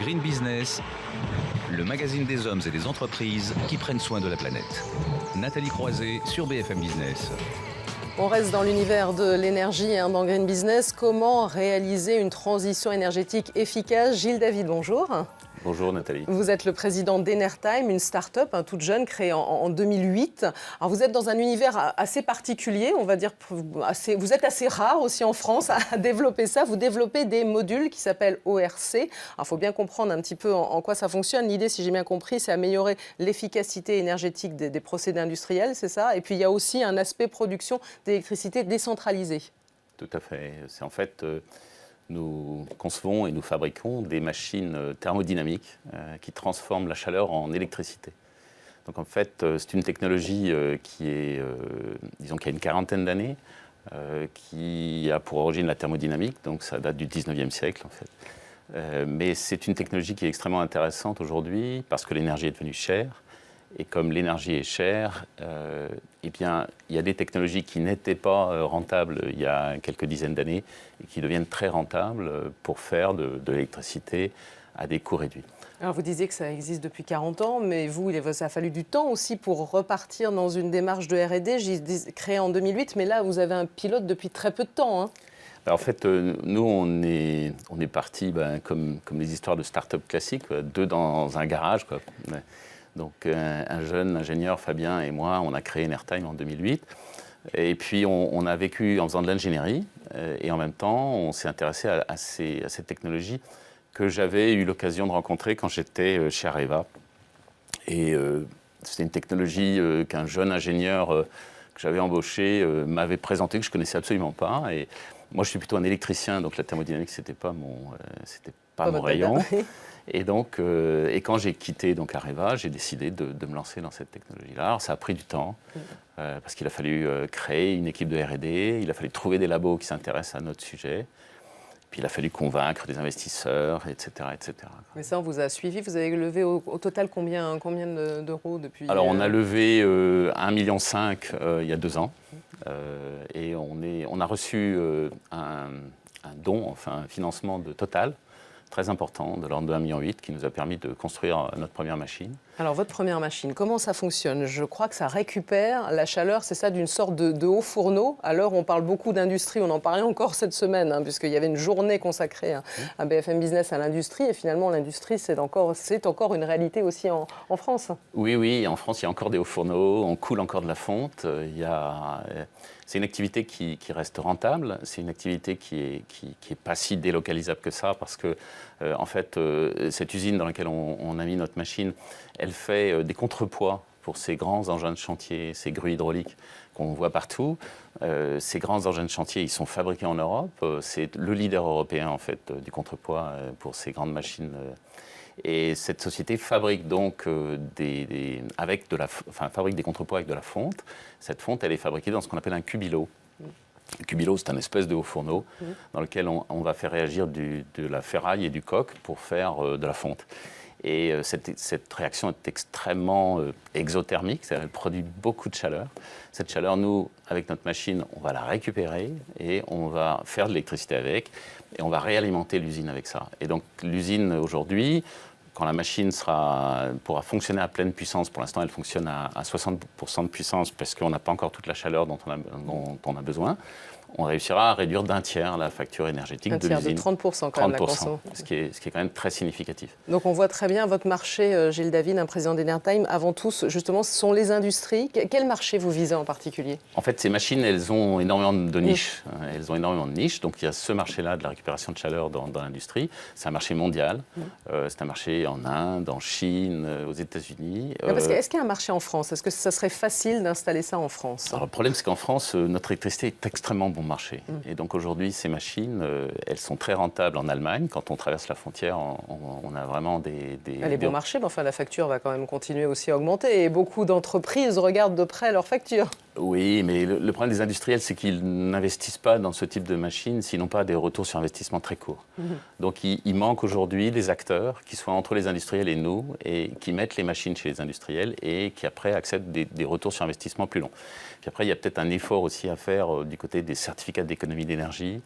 Green Business, le magazine des hommes et des entreprises qui prennent soin de la planète. Nathalie Croiset sur BFM Business. On reste dans l'univers de l'énergie dans Green Business. Comment réaliser une transition énergétique efficace? Gilles David, bonjour. Bonjour Nathalie. Vous êtes le président d'Enertime, une start-up toute jeune créée en 2008. Alors vous êtes dans un univers assez particulier, on va dire, vous êtes assez rare aussi en France à développer ça. Vous développez des modules qui s'appellent ORC. Alors il faut bien comprendre un petit peu en quoi ça fonctionne. L'idée, si j'ai bien compris, c'est améliorer l'efficacité énergétique des procédés industriels, c'est ça? Et puis il y a aussi un aspect production d'électricité décentralisée. Tout à fait. C'est en fait... Nous concevons et nous fabriquons des machines thermodynamiques qui transforment la chaleur en électricité. Donc en fait, c'est une technologie qui est, disons, qui a une quarantaine d'années, qui a pour origine la thermodynamique, donc ça date du 19e siècle en fait. Mais c'est une technologie qui est extrêmement intéressante aujourd'hui parce que l'énergie est devenue chère. Et comme l'énergie est chère, eh bien, il y a des technologies qui n'étaient pas rentables il y a quelques dizaines d'années et qui deviennent très rentables pour faire de l'électricité à des coûts réduits. Alors vous disiez que ça existe depuis 40 ans, mais vous, ça a fallu du temps aussi pour repartir dans une démarche de R&D, créée en 2008, mais là, vous avez un pilote depuis très peu de temps. Hein. En fait, nous, on est partis comme les histoires de start-up classiques, deux dans un garage, quoi. Donc un jeune ingénieur, Fabien et moi, on a créé Enertime en 2008. Et puis on a vécu en faisant de l'ingénierie et en même temps on s'est intéressé à cette technologie que j'avais eu l'occasion de rencontrer quand j'étais chez Areva. Et c'était une technologie qu'un jeune ingénieur que j'avais embauché m'avait présenté, que je ne connaissais absolument pas. Et moi je suis plutôt un électricien, donc la thermodynamique c'était pas mon rayon. Et donc, quand j'ai quitté donc Areva, j'ai décidé de me lancer dans cette technologie-là. Alors, ça a pris du temps, parce qu'il a fallu créer une équipe de R&D, il a fallu trouver des labos qui s'intéressent à notre sujet, puis il a fallu convaincre des investisseurs, etc., etc. Mais ça, on vous a suivi, vous avez levé au total combien d'euros depuis? Alors, on a levé 1,5 million il y a 2 ans, et on a reçu un don, enfin un financement de Total, très important, de l'ordre de 1,8 million, qui nous a permis de construire notre première machine. Alors, votre première machine, comment ça fonctionne? Je crois que ça récupère la chaleur, c'est ça, d'une sorte de haut fourneau. À l'heure où on parle beaucoup d'industrie, on en parlait encore cette semaine, puisqu'il y avait une journée consacrée à BFM Business à l'industrie. Et finalement, l'industrie, c'est encore une réalité aussi en France. Oui, en France, il y a encore des hauts fourneaux, on coule encore de la fonte. C'est une activité qui reste rentable, c'est une activité qui est pas si délocalisable que ça, parce que, en fait, cette usine dans laquelle on a mis notre machine, elle fait des contrepoids pour ces grands engins de chantier, ces grues hydrauliques qu'on voit partout. Ces grands engins de chantier, ils sont fabriqués en Europe. C'est le leader européen, en fait, du contrepoids pour ces grandes machines. Et cette société fabrique donc fabrique des contrepoids avec de la fonte. Cette fonte, elle est fabriquée dans ce qu'on appelle un cubilot. Le cubilot, c'est un espèce de haut fourneau dans lequel on va faire réagir de la ferraille et du coke pour faire de la fonte. Et cette réaction est extrêmement exothermique, c'est-à-dire elle produit beaucoup de chaleur. Cette chaleur, nous, avec notre machine, on va la récupérer et on va faire de l'électricité avec et on va réalimenter l'usine avec ça. Et donc l'usine aujourd'hui, quand la machine pourra fonctionner à pleine puissance, pour l'instant elle fonctionne à 60% de puissance parce qu'on n'a pas encore toute la chaleur dont on a besoin, on réussira à réduire d'1 tiers la facture énergétique de l'usine. De 30% quand même, la consommation. Ce qui est quand même très significatif. Donc on voit très bien votre marché, Gilles David, un président d'Enertime. Avant tout, justement, ce sont les industries. Quel marché vous visez en particulier? En fait, ces machines, elles ont énormément de niches. Elles ont énormément de niches. Donc il y a ce marché-là de la récupération de chaleur dans l'industrie. C'est un marché mondial. C'est un marché en Inde, en Chine, aux États-Unis. Est-ce qu'il y a un marché en France? Est-ce que ça serait facile d'installer ça en France? Alors, le problème, c'est qu'en France, notre électricité est extrêmement bon marché. Et donc aujourd'hui, ces machines, elles sont très rentables en Allemagne. Quand on traverse la frontière, on a vraiment Elle est bon marché, mais enfin la facture va quand même continuer aussi à augmenter. Et beaucoup d'entreprises regardent de près leurs factures. Oui, mais le problème des industriels, c'est qu'ils n'investissent pas dans ce type de machines s'ils n'ont pas des retours sur investissement très courts. Donc il manque aujourd'hui des acteurs qui soient entre les industriels et nous, et qui mettent les machines chez les industriels et qui après acceptent des retours sur investissement plus longs. Puis après, il y a peut-être un effort aussi à faire du côté des certificats d'économie d'énergie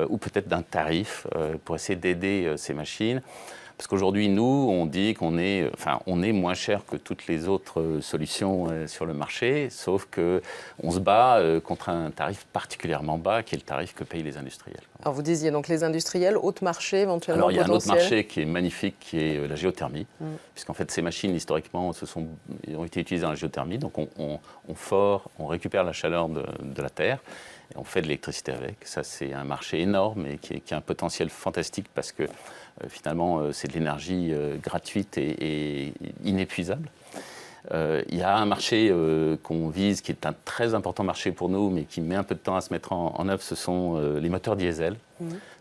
ou peut-être d'un tarif pour essayer d'aider ces machines Parce qu'aujourd'hui, nous, on dit qu'on est, on est moins cher que toutes les autres solutions sur le marché, sauf qu'on se bat contre un tarif particulièrement bas, qui est le tarif que payent les industriels. Alors vous disiez donc les industriels, autre marché éventuellement Alors il y a un autre potentiel. marché qui est magnifique, qui est la géothermie, puisqu'en fait ces machines historiquement ont été utilisées dans la géothermie, donc on récupère la chaleur de la terre, et on fait de l'électricité avec. Ça c'est un marché énorme et qui a un potentiel fantastique parce que finalement c'est de l'énergie gratuite et inépuisable. Il y a un marché qu'on vise, qui est un très important marché pour nous, mais qui met un peu de temps à se mettre en œuvre, ce sont les moteurs diesel.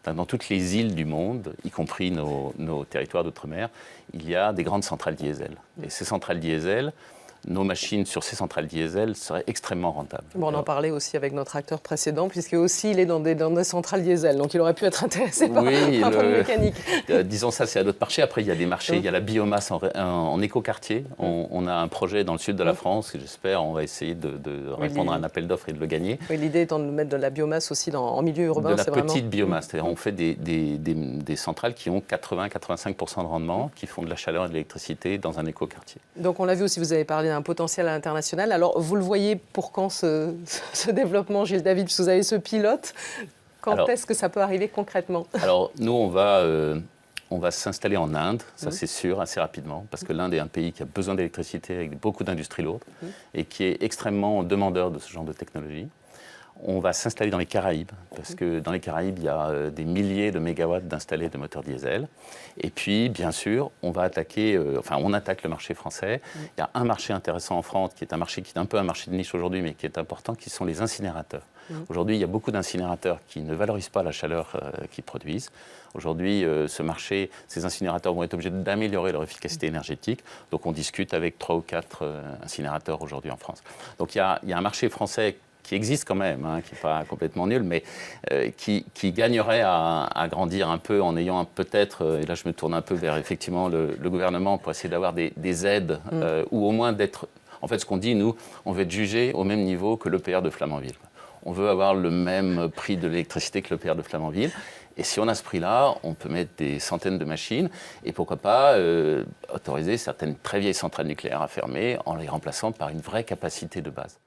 Dans toutes les îles du monde, y compris nos territoires d'outre-mer, il y a des grandes centrales diesel. Et ces centrales diesel, nos machines sur ces centrales diesel seraient extrêmement rentables. Bon, on en parlait aussi avec notre acteur précédent, puisque aussi il est dans des centrales diesel, donc il aurait pu être intéressé par un peu de mécanique. Disons ça, c'est à d'autres marchés. Après, il y a des marchés, il y a la biomasse en écoquartier. On a un projet dans le sud de la France, et j'espère on va essayer de répondre à un appel d'offres et de le gagner. Oui, l'idée étant de mettre de la biomasse aussi en milieu urbain. De la petite biomasse, c'est-à-dire on fait des centrales qui ont 80-85% de rendement, qui font de la chaleur et de l'électricité dans un écoquartier. Donc on l'a vu aussi, vous avez parlé d'un potentiel à l'international. Alors vous le voyez pour quand ce développement, Gilles David, puisque vous avez ce pilote, quand est-ce que ça peut arriver concrètement? Alors nous on va s'installer en Inde, ça c'est sûr, assez rapidement, parce que l'Inde est un pays qui a besoin d'électricité avec beaucoup d'industries lourdes et qui est extrêmement demandeur de ce genre de technologie. On va s'installer dans les Caraïbes, parce que dans les Caraïbes, il y a des milliers de mégawatts d'installés de moteurs diesel. Et puis, bien sûr, on attaque le marché français. Il y a un marché intéressant en France, qui est un marché qui est un peu un marché de niche aujourd'hui, mais qui est important, qui sont les incinérateurs. Aujourd'hui, il y a beaucoup d'incinérateurs qui ne valorisent pas la chaleur qu'ils produisent. Aujourd'hui, ces incinérateurs vont être obligés d'améliorer leur efficacité énergétique. Donc, on discute avec 3 ou 4 incinérateurs aujourd'hui en France. Donc, il y a un marché français qui existe quand même, qui n'est pas complètement nul, mais qui gagnerait à grandir un peu en ayant peut-être, et là je me tourne un peu vers effectivement le gouvernement pour essayer d'avoir des aides, ou au moins d'être, en fait ce qu'on dit, nous, on veut être jugé au même niveau que l'EPR de Flamanville. On veut avoir le même prix de l'électricité que l'EPR de Flamanville. Et si on a ce prix-là, on peut mettre des centaines de machines et pourquoi pas autoriser certaines très vieilles centrales nucléaires à fermer en les remplaçant par une vraie capacité de base.